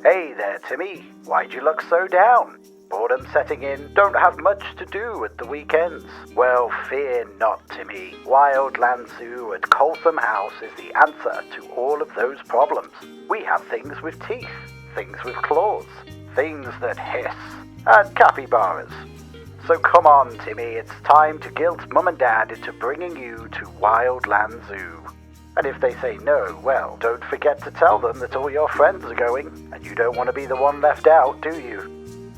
Hey there, Timmy. Why'd you look so down? Boredom setting in, don't have much to do at the weekends. Well, fear not, Timmy. Wildlands Zoo at Coltham House is the answer to all of those problems. We have things with teeth, things with claws, things that hiss, and capybaras. So come on, Timmy, it's time to guilt Mum and Dad into bringing you to Wildlands Zoo. And if they say no, well, don't forget to tell them that all your friends are going, and you don't want to be the one left out, do you?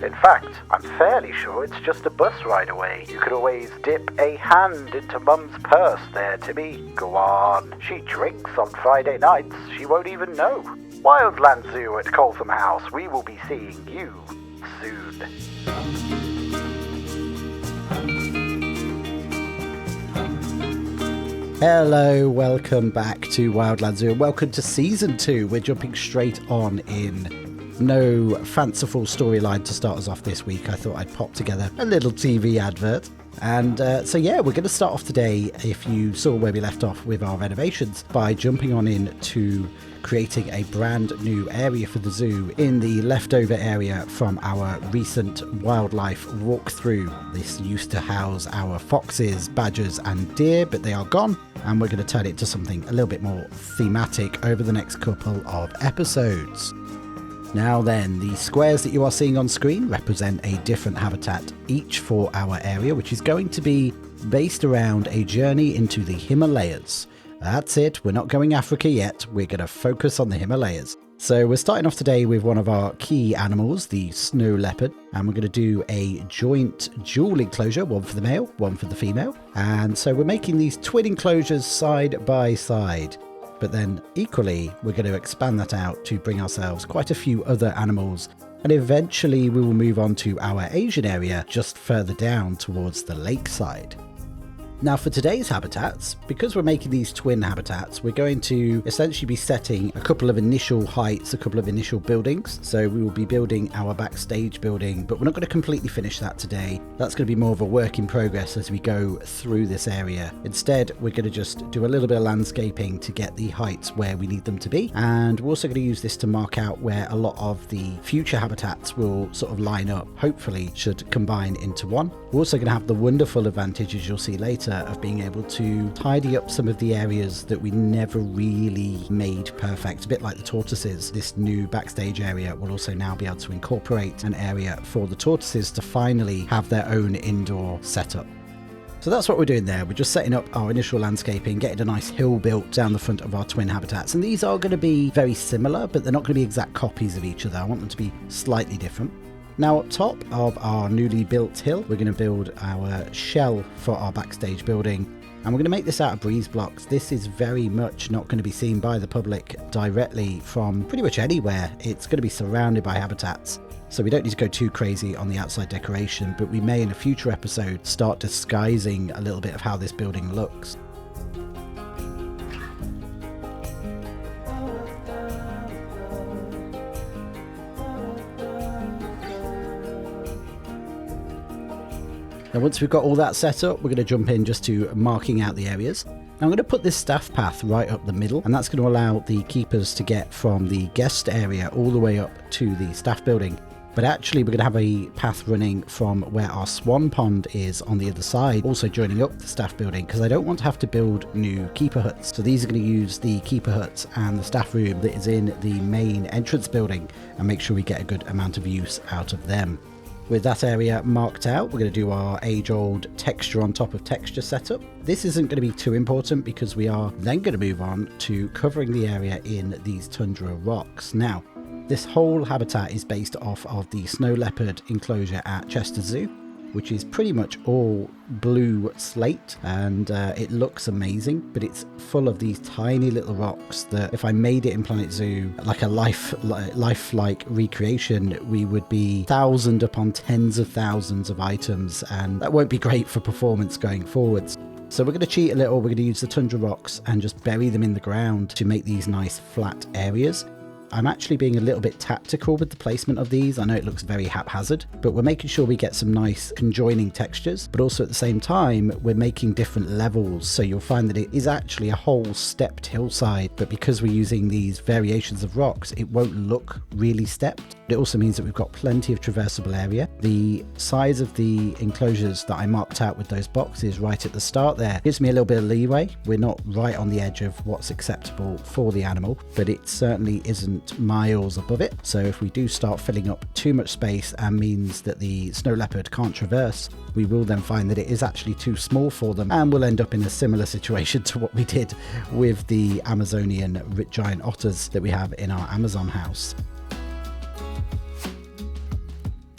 In fact, I'm fairly sure it's just a bus ride away. You could always dip a hand into Mum's purse there, Timmy. Go on. She drinks on Friday nights. She won't even know. Wildlands Zoo at Coltham House. We will be seeing you soon. Hello, welcome back to Wildlands Zoo. Welcome to Season 2. We're jumping straight on in. No fanciful storyline to start us off this week. I thought I'd pop together a little TV advert. And so we're going to start off today, if you saw where we left off with our renovations, by jumping on into creating a brand new area for the zoo in the leftover area from our recent wildlife walkthrough. This used to house our foxes, badgers and deer, but they are gone, and we're going to turn it to something a little bit more thematic over the next couple of episodes. Now then, the squares that you are seeing on screen represent a different habitat, each for our area, which is going to be based around a journey into the Himalayas. That's it, we're not going Africa yet, we're going to focus on the Himalayas. So we're starting off today with one of our key animals, the Snow Leopard, and we're going to do a joint dual enclosure, one for the male, one for the female. And so we're making these twin enclosures side by side. But then equally, we're going to expand that out to bring ourselves quite a few other animals. And eventually we will move on to our Asian area just further down towards the lakeside. Now for today's habitats, because we're making these twin habitats, we're going to essentially be setting a couple of initial heights, a couple of initial buildings. So we will be building our backstage building, but we're not going to completely finish that today. That's going to be more of a work in progress as we go through this area. Instead, we're going to just do a little bit of landscaping to get the heights where we need them to be. And we're also going to use this to mark out where a lot of the future habitats will sort of line up, hopefully should combine into one. We're also going to have the wonderful advantage, as you'll see later, of being able to tidy up some of the areas that we never really made perfect. A bit like the tortoises, this new backstage area will also now be able to incorporate an area for the tortoises to finally have their own indoor setup. So that's what we're doing there. We're just setting up our initial landscaping, getting a nice hill built down the front of our twin habitats. And these are going to be very similar, but they're not going to be exact copies of each other. I want them to be slightly different. Now up top of our newly built hill, we're going to build our shell for our backstage building. And we're going to make this out of breeze blocks. This is very much not going to be seen by the public directly from pretty much anywhere. It's going to be surrounded by habitats. So we don't need to go too crazy on the outside decoration, but we may in a future episode start disguising a little bit of how this building looks. Now once we've got all that set up, we're going to jump in just to marking out the areas. Now I'm going to put this staff path right up the middle, and that's going to allow the keepers to get from the guest area all the way up to the staff building. But actually we're going to have a path running from where our swan pond is on the other side, also joining up the staff building, because I don't want to have to build new keeper huts. So these are going to use the keeper huts and the staff room that is in the main entrance building and make sure we get a good amount of use out of them. With that area marked out, we're going to do our age-old texture on top of texture setup. This isn't going to be too important because we are then going to move on to covering the area in these tundra rocks. Now, this whole habitat is based off of the Snow Leopard enclosure at Chester Zoo, which is pretty much all blue slate, and it looks amazing, but it's full of these tiny little rocks that if I made it in Planet Zoo like a lifelike recreation, we would be thousands upon tens of thousands of items, and that won't be great for performance going forwards. So we're going to cheat a little. We're going to use the tundra rocks and just bury them in the ground to make these nice flat areas. I'm actually being a little bit tactical with the placement of these. I know it looks very haphazard, but we're making sure we get some nice conjoining textures, but also at the same time, we're making different levels. So you'll find that it is actually a whole stepped hillside, but because we're using these variations of rocks, it won't look really stepped. It also means that we've got plenty of traversable area. The size of the enclosures that I marked out with those boxes right at the start there gives me a little bit of leeway. We're not right on the edge of what's acceptable for the animal, but it certainly isn't miles above it. So if we do start filling up too much space and means that the snow leopard can't traverse, we will then find that it is actually too small for them, and we'll end up in a similar situation to what we did with the Amazonian giant otters that we have in our Amazon house.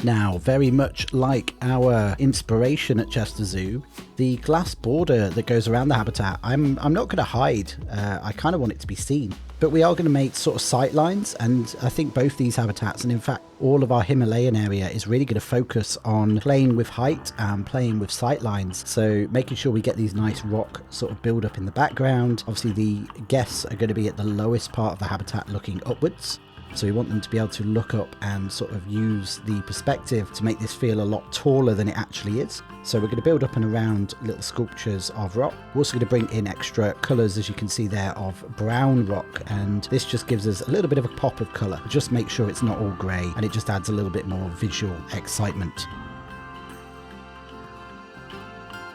Now, very much like our inspiration at Chester Zoo, the glass border that goes around the habitat, I'm not going to hide. I kind of want it to be seen. But we are going to make sort of sight lines, and I think both these habitats, and in fact all of our Himalayan area, is really going to focus on playing with height and playing with sight lines. So making sure we get these nice rock sort of build up in the background. Obviously the guests are going to be at the lowest part of the habitat looking upwards. So we want them to be able to look up and sort of use the perspective to make this feel a lot taller than it actually is. So we're going to build up and around little sculptures of rock. We're also going to bring in extra colours, as you can see there, of brown rock, and this just gives us a little bit of a pop of colour. Just make sure it's not all grey, and it just adds a little bit more visual excitement.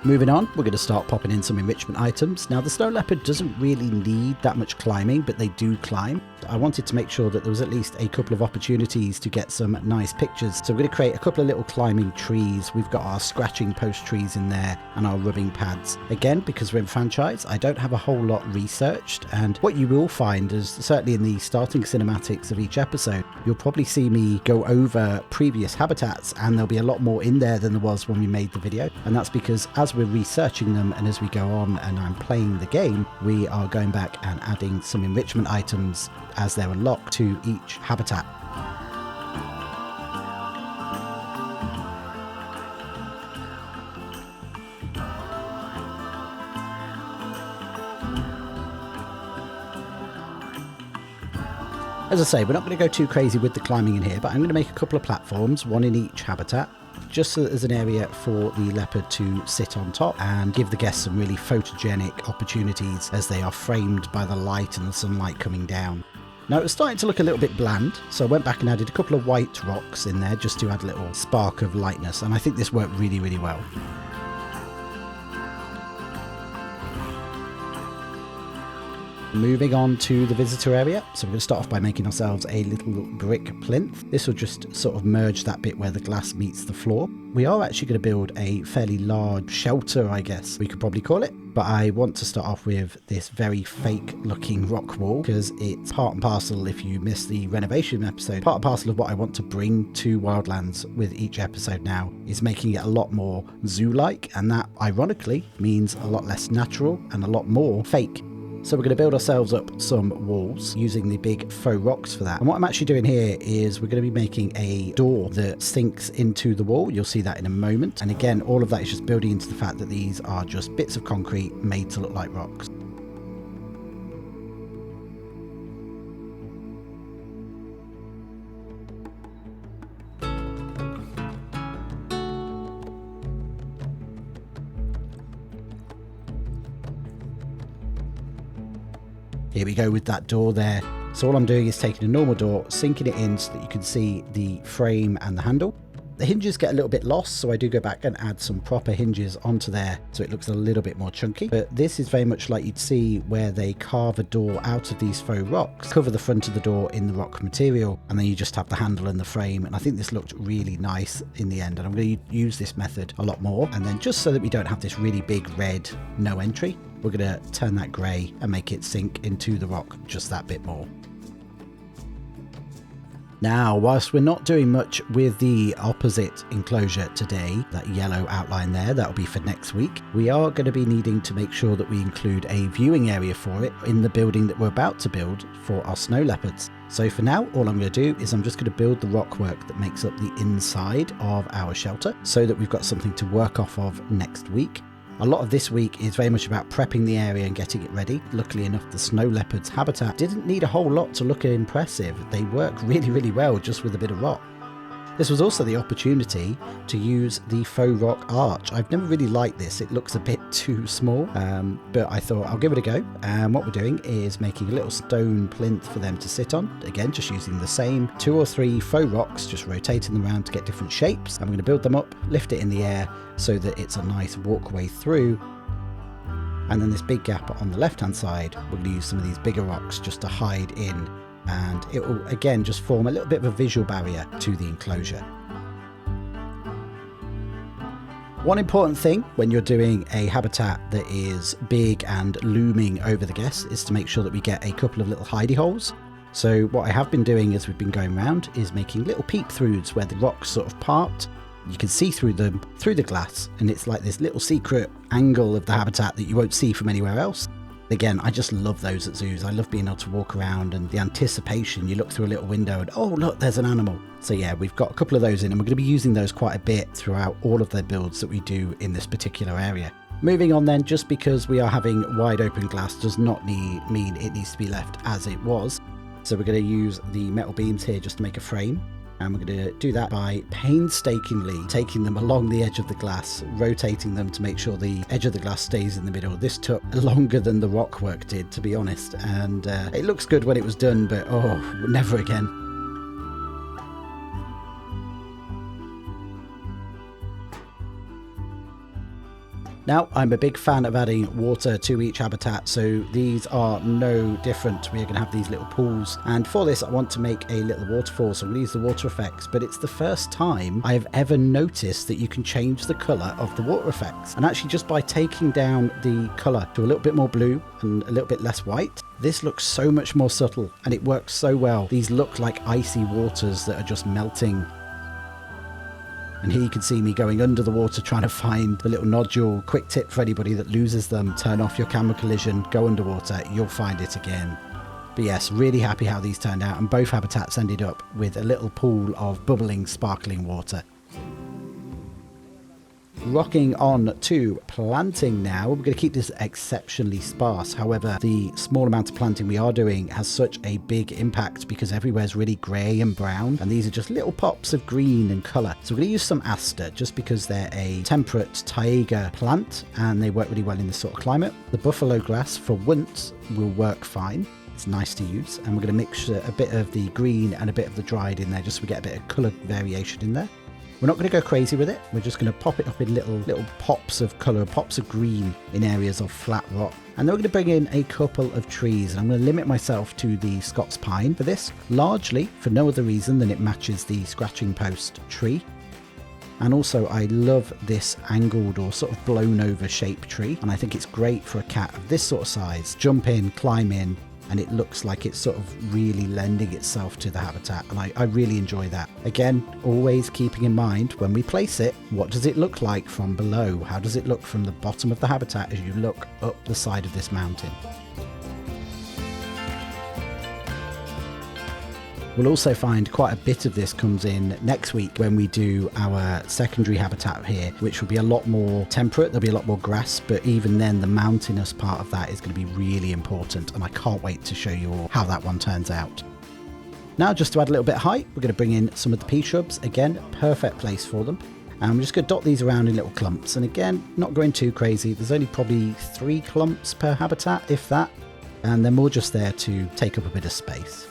Moving on, we're going to start popping in some enrichment items. Now, the snow leopard doesn't really need that much climbing, but they do climb. I wanted to make sure that there was at least a couple of opportunities to get some nice pictures. So we're going to create a couple of little climbing trees. We've got our scratching post trees in there and our rubbing pads. Again, because we're in franchise, I don't have a whole lot researched. And what you will find is, certainly in the starting cinematics of each episode, you'll probably see me go over previous habitats, and there'll be a lot more in there than there was when we made the video. And that's because as we're researching them and as we go on and I'm playing the game, we are going back and adding some enrichment items as they're unlocked to each habitat. As I say, we're not going to go too crazy with the climbing in here, but I'm going to make a couple of platforms, one in each habitat, just so that there's an area for the leopard to sit on top and give the guests some really photogenic opportunities as they are framed by the light and the sunlight coming down. Now, it was starting to look a little bit bland, so I went back and added a couple of white rocks in there just to add a little spark of lightness, and I think this worked really, really well. Moving on to the visitor area, so we're going to start off by making ourselves a little brick plinth. This will just sort of merge that bit where the glass meets the floor. We are actually going to build a fairly large shelter, I guess we could probably call it, but I want to start off with this very fake looking rock wall because it's part and parcel, if you missed the renovation episode, part and parcel of what I want to bring to Wildlands with each episode now is making it a lot more zoo-like, and that ironically means a lot less natural and a lot more fake. So we're going to build ourselves up some walls using the big faux rocks for that. And what I'm actually doing here is we're going to be making a door that sinks into the wall. You'll see that in a moment. And again, all of that is just building into the fact that these are just bits of concrete made to look like rocks. Here we go with that door there. So all I'm doing is taking a normal door, sinking it in so that you can see the frame and the handle. The hinges get a little bit lost, so I do go back and add some proper hinges onto there so it looks a little bit more chunky. But this is very much like you'd see where they carve a door out of these faux rocks, cover the front of the door in the rock material, and then you just have the handle and the frame. And I think this looked really nice in the end, and I'm going to use this method a lot more. And then just so that we don't have this really big red no entry, we're going to turn that grey and make it sink into the rock just that bit more. Now, whilst we're not doing much with the opposite enclosure today, that yellow outline there, that'll be for next week, we are going to be needing to make sure that we include a viewing area for it in the building that we're about to build for our snow leopards. So for now, all I'm going to do is I'm just going to build the rock work that makes up the inside of our shelter so that we've got something to work off of next week. A lot of this week is very much about prepping the area and getting it ready. Luckily enough, the snow leopard's habitat didn't need a whole lot to look impressive. They work really, really well just with a bit of rock. This was also the opportunity to use the faux rock arch. I've never really liked this. It looks a bit too small, but I thought I'll give it a go. And what we're doing is making a little stone plinth for them to sit on. Again, just using the same 2 or 3 faux rocks, just rotating them around to get different shapes. I'm going to build them up, lift it in the air so that it's a nice walkway through. And then this big gap on the left-hand side, we're going to use some of these bigger rocks just to hide in, and it will again just form a little bit of a visual barrier to the enclosure. One important thing when you're doing a habitat that is big and looming over the guests is to make sure that we get a couple of little hidey holes. So what I have been doing as we've been going around is making little peep-throughs where the rocks sort of part. You can see through them through the glass, and it's like this little secret angle of the habitat that you won't see from anywhere else. Again, I just love those at zoos. I love being able to walk around and the anticipation. You look through a little window and, oh, look, there's an animal. So yeah, we've got a couple of those in, and we're going to be using those quite a bit throughout all of the builds that we do in this particular area. Moving on then, just because we are having wide open glass does not mean it needs to be left as it was. So we're going to use the metal beams here just to make a frame. And we're going to do that by painstakingly taking them along the edge of the glass, rotating them to make sure the edge of the glass stays in the middle. This took longer than the rock work did, to be honest, and it looks good when it was done, but oh, never again. Now, I'm a big fan of adding water to each habitat, so these are no different. We are going to have these little pools, and for this I want to make a little waterfall, so I'm going to use the water effects, but it's the first time I've ever noticed that you can change the colour of the water effects. And actually, just by taking down the colour to a little bit more blue and a little bit less white, this looks so much more subtle, and it works so well. These look like icy waters that are just melting. And here you can see me going under the water trying to find the little nodule. Quick tip for anybody that loses them: turn off your camera collision, go underwater, you'll find it again. But yes, really happy how these turned out, and both habitats ended up with a little pool of bubbling, sparkling water. Rocking on to planting now. We're going to keep this exceptionally sparse. However, the small amount of planting we are doing has such a big impact because everywhere's really grey and brown, and these are just little pops of green and colour. So we're going to use some aster just because they're a temperate taiga plant and they work really well in this sort of climate. The buffalo grass for once will work fine. It's nice to use, and we're going to mix a bit of the green and a bit of the dried in there just so we get a bit of colour variation in there. We're not going to go crazy with it. We're just going to pop it up in little pops of colour, pops of green in areas of flat rock. And then we're going to bring in a couple of trees. And I'm going to limit myself to the Scots pine for this, largely for no other reason than it matches the scratching post tree. And also I love this angled or sort of blown over shaped tree. And I think it's great for a cat of this sort of size. Jump in, climb in, and it looks like it's sort of really lending itself to the habitat, and I really enjoy that. Again, always keeping in mind when we place it, what does it look like from below? How does it look from the bottom of the habitat as you look up the side of this mountain? We'll also find quite a bit of this comes in next week when we do our secondary habitat here, which will be a lot more temperate. There'll be a lot more grass, but even then the mountainous part of that is going to be really important, and I can't wait to show you all how that one turns out. Now, just to add a little bit of height, we're going to bring in some of the pea shrubs. Again, perfect place for them. And I'm just going to dot these around in little clumps, and again, not going too crazy. There's only probably 3 clumps per habitat, if that, and they're more just there to take up a bit of space.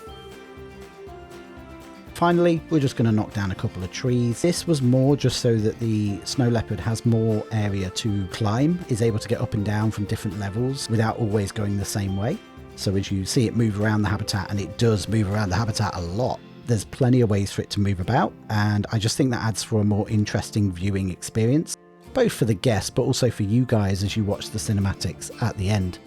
Finally, we're just going to knock down a couple of trees. This was more just so that the snow leopard has more area to climb, is able to get up and down from different levels without always going the same way. So as you see it move around the habitat, and it does move around the habitat a lot, there's plenty of ways for it to move about, and I just think that adds for a more interesting viewing experience, both for the guests but also for you guys as you watch the cinematics at the end.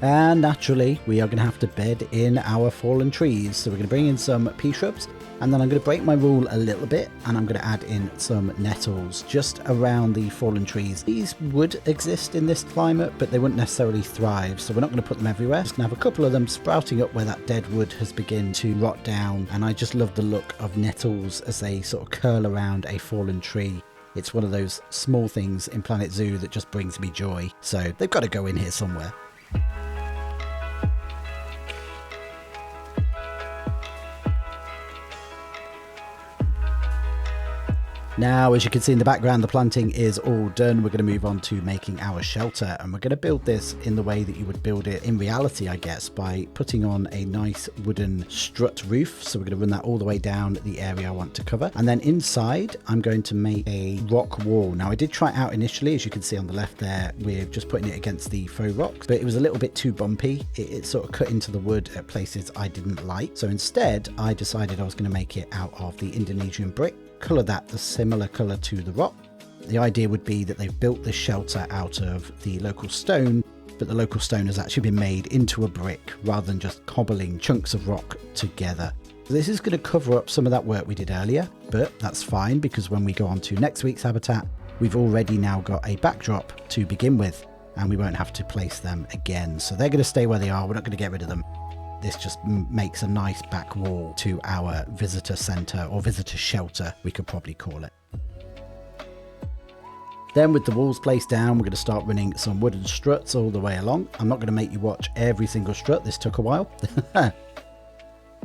And naturally, we are going to have to bed in our fallen trees. So we're going to bring in some pea shrubs. And then I'm going to break my rule a little bit, and I'm going to add in some nettles just around the fallen trees. These would exist in this climate, but they wouldn't necessarily thrive, so we're not going to put them everywhere. Just going to have a couple of them sprouting up where that dead wood has begun to rot down, and I just love the look of nettles as they sort of curl around a fallen tree. It's one of those small things in Planet Zoo that just brings me joy, so they've got to go in here somewhere. Now, as you can see in the background, the planting is all done. We're going to move on to making our shelter, and we're going to build this in the way that you would build it in reality, I guess, by putting on a nice wooden strut roof. So we're going to run that all the way down the area I want to cover. And then inside, I'm going to make a rock wall. Now, I did try it out initially, as you can see on the left there, with just putting it against the faux rocks, but it was a little bit too bumpy. It sort of cut into the wood at places I didn't like. So instead, I decided I was going to make it out of the Indonesian brick. Colour that the similar colour to the rock. The idea would be that they've built this shelter out of the local stone, but the local stone has actually been made into a brick rather than just cobbling chunks of rock together. This is going to cover up some of that work we did earlier, but that's fine because when we go on to next week's habitat, we've already now got a backdrop to begin with, and we won't have to place them again. So they're going to stay where they are. We're not going to get rid of them. This just makes a nice back wall to our visitor centre, or visitor shelter, we could probably call it. Then with the walls placed down, we're going to start running some wooden struts all the way along. I'm not going to make you watch every single strut, this took a while.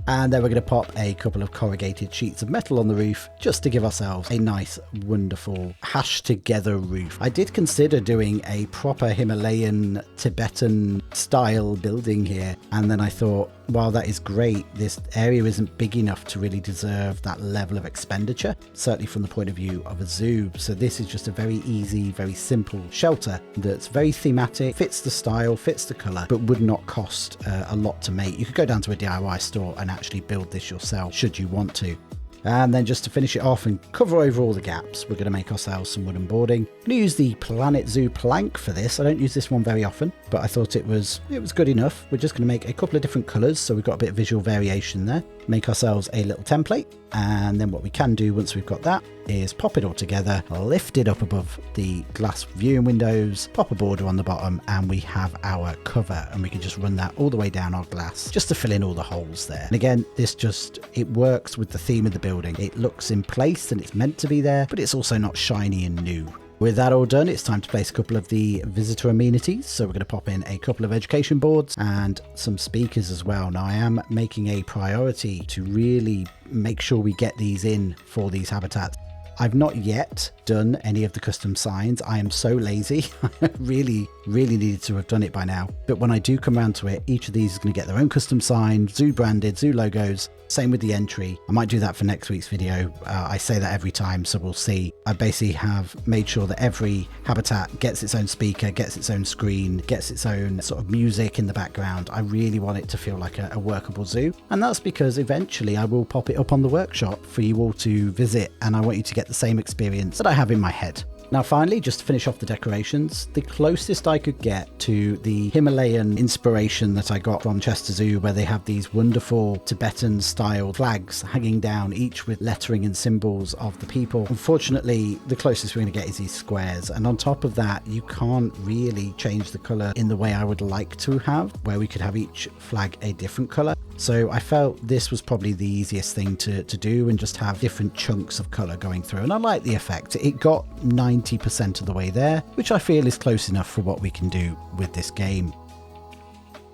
And then we're going to pop a couple of corrugated sheets of metal on the roof just to give ourselves a nice, wonderful, hashed together roof. I did consider doing a proper Himalayan Tibetan style building here, and then I thought, while that is great, this area isn't big enough to really deserve that level of expenditure, certainly from the point of view of a zoo. So this is just a very easy, very simple shelter that's very thematic, fits the style, fits the colour, but would not cost a lot to make. You could go down to a DIY store and actually build this yourself should you want to. And then just to finish it off and cover over all the gaps, we're going to make ourselves some wooden boarding. I'm going to use the Planet Zoo plank for this. I don't use this one very often, but I thought it was good enough. We're just going to make a couple of different colours, so we've got a bit of visual variation there. Make ourselves a little template, and then what we can do once we've got that is pop it all together, lift it up above the glass viewing windows, pop a border on the bottom, and we have our cover, and we can just run that all the way down our glass just to fill in all the holes there. And again, it works with the theme of the building. It looks in place and it's meant to be there, but it's also not shiny and new. With that all done, it's time to place a couple of the visitor amenities. So we're going to pop in a couple of education boards and some speakers as well. Now, I am making a priority to really make sure we get these in for these habitats. I've not yet done any of the custom signs. I am so lazy. I really needed to have done it by now. But when I do come around to it, each of these is going to get their own custom sign, zoo branded, zoo logos. Same with the entry. I might do that for next week's video. I say that every time, so we'll see. I basically have made sure that every habitat gets its own speaker, gets its own screen, gets its own sort of music in the background. I really want it to feel like a workable zoo. And that's because eventually I will pop it up on the workshop for you all to visit, and I want you to get the same experience that I have in my head. Now finally, just to finish off the decorations, the closest I could get to the Himalayan inspiration that I got from Chester Zoo, where they have these wonderful Tibetan style flags hanging down, each with lettering and symbols of the people. Unfortunately, the closest we're going to get is these squares, and on top of that, you can't really change the colour in the way I would like to have, where we could have each flag a different colour. So I felt this was probably the easiest thing to do, and just have different chunks of colour going through. And I like the effect. It got 90% of the way there, which I feel is close enough for what we can do with this game.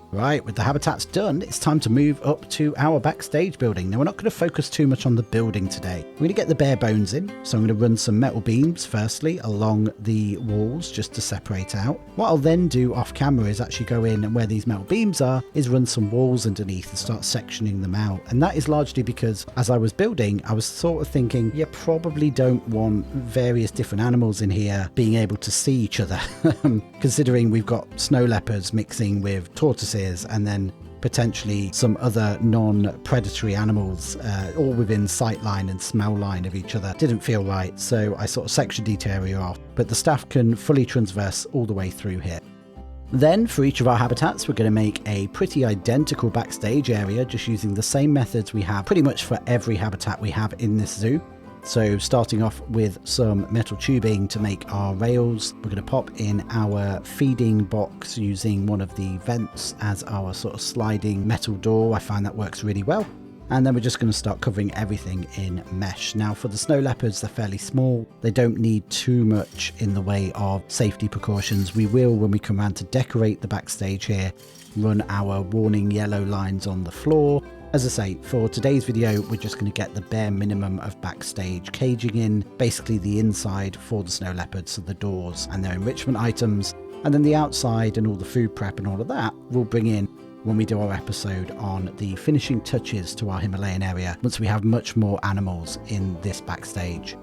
Right, with the habitats done, it's time to move up to our backstage building. Now, we're not going to focus too much on the building today. We're going to get the bare bones in, so I'm going to run some metal beams firstly along the walls just to separate out. What I'll then do off camera is actually go in, and where these metal beams are is run some walls underneath and start sectioning them out. And that is largely because as I was building, I was sort of thinking, you probably don't want various different animals in here being able to see each other, considering we've got snow leopards mixing with tortoises, and then potentially some other non-predatory animals all within sight line and smell line of each other. Didn't feel right, so I sort of sectioned each area off, but the staff can fully transverse all the way through here. Then for each of our habitats, we're going to make a pretty identical backstage area, just using the same methods we have pretty much for every habitat we have in this zoo. So starting off with some metal tubing to make our rails, we're going to pop in our feeding box using one of the vents as our sort of sliding metal door. I find that works really well. And then we're just going to start covering everything in mesh. Now for the snow leopards, they're fairly small. They don't need too much in the way of safety precautions. We will, when we come around to decorate the backstage here, run our warning yellow lines on the floor. As I say, for today's video, we're just going to get the bare minimum of backstage caging in, basically the inside for the snow leopards, so the doors and their enrichment items, and then the outside and all the food prep and all of that we'll bring in when we do our episode on the finishing touches to our Himalayan area, once we have much more animals in this backstage.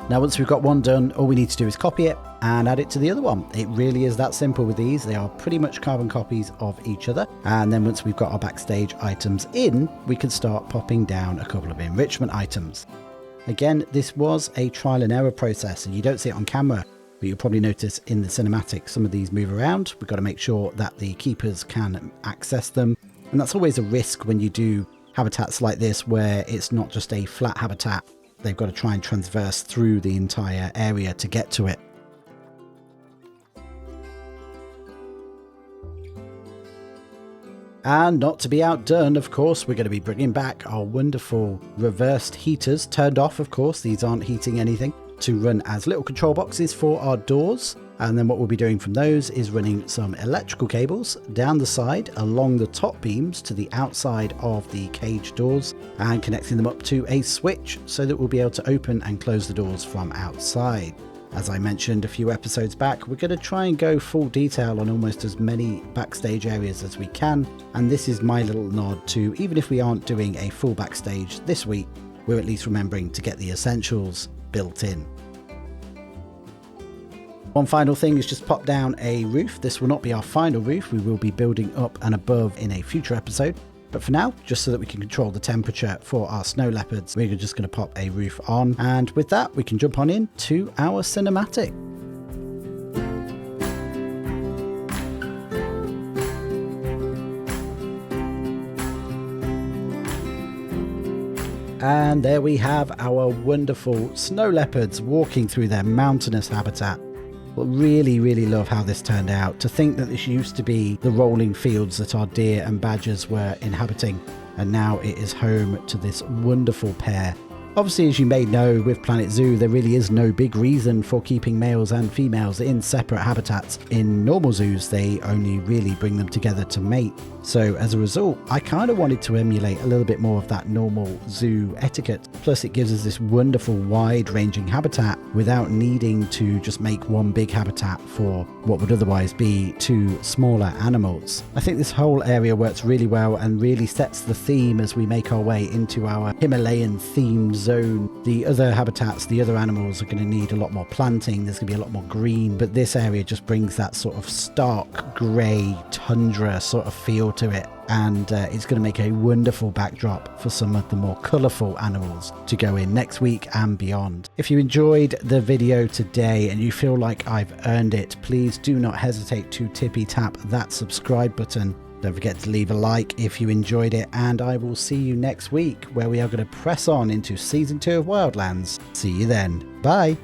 Now once we've got one done, all we need to do is copy it and add it to the other one. It really is that simple with these. They are pretty much carbon copies of each other. And then once we've got our backstage items in, we can start popping down a couple of enrichment items. Again, this was a trial and error process, and you don't see it on camera, but you'll probably notice in the cinematic some of these move around. We've got to make sure that the keepers can access them. And that's always a risk when you do habitats like this, where it's not just a flat habitat. They've got to try and transverse through the entire area to get to it. And not to be outdone, of course, we're going to be bringing back our wonderful reversed heaters, turned off, of course, these aren't heating anything, to run as little control boxes for our doors. And then what we'll be doing from those is running some electrical cables down the side along the top beams to the outside of the cage doors and connecting them up to a switch so that we'll be able to open and close the doors from outside. As I mentioned a few episodes back, we're going to try and go full detail on almost as many backstage areas as we can, and this is my little nod to, even if we aren't doing a full backstage this week, we're at least remembering to get the essentials built in. One final thing is just pop down a roof. This will not be our final roof. We will be building up and above in a future episode. But for now, just so that we can control the temperature for our snow leopards, we're just going to pop a roof on. And with that, we can jump on in to our cinematic. And there we have our wonderful snow leopards walking through their mountainous habitat. But really, really love how this turned out. To think that this used to be the rolling fields that our deer and badgers were inhabiting, and now it is home to this wonderful pair. Obviously, as you may know, with Planet Zoo, there really is no big reason for keeping males and females in separate habitats. In normal zoos, they only really bring them together to mate. So as a result, I kind of wanted to emulate a little bit more of that normal zoo etiquette. Plus, it gives us this wonderful wide-ranging habitat without needing to just make one big habitat for what would otherwise be two smaller animals. I think this whole area works really well and really sets the theme as we make our way into our Himalayan themed zone. The other habitats, the other animals are going to need a lot more planting. There's going to be a lot more green, but this area just brings that sort of stark grey tundra sort of feel to it, and it's going to make a wonderful backdrop for some of the more colourful animals to go in next week and beyond. If you enjoyed the video today and you feel like I've earned it, please do not hesitate to tippy tap that subscribe button. Don't forget to leave a like if you enjoyed it, and I will see you next week where we are going to press on into season 2 of Wildlands. See you then. Bye.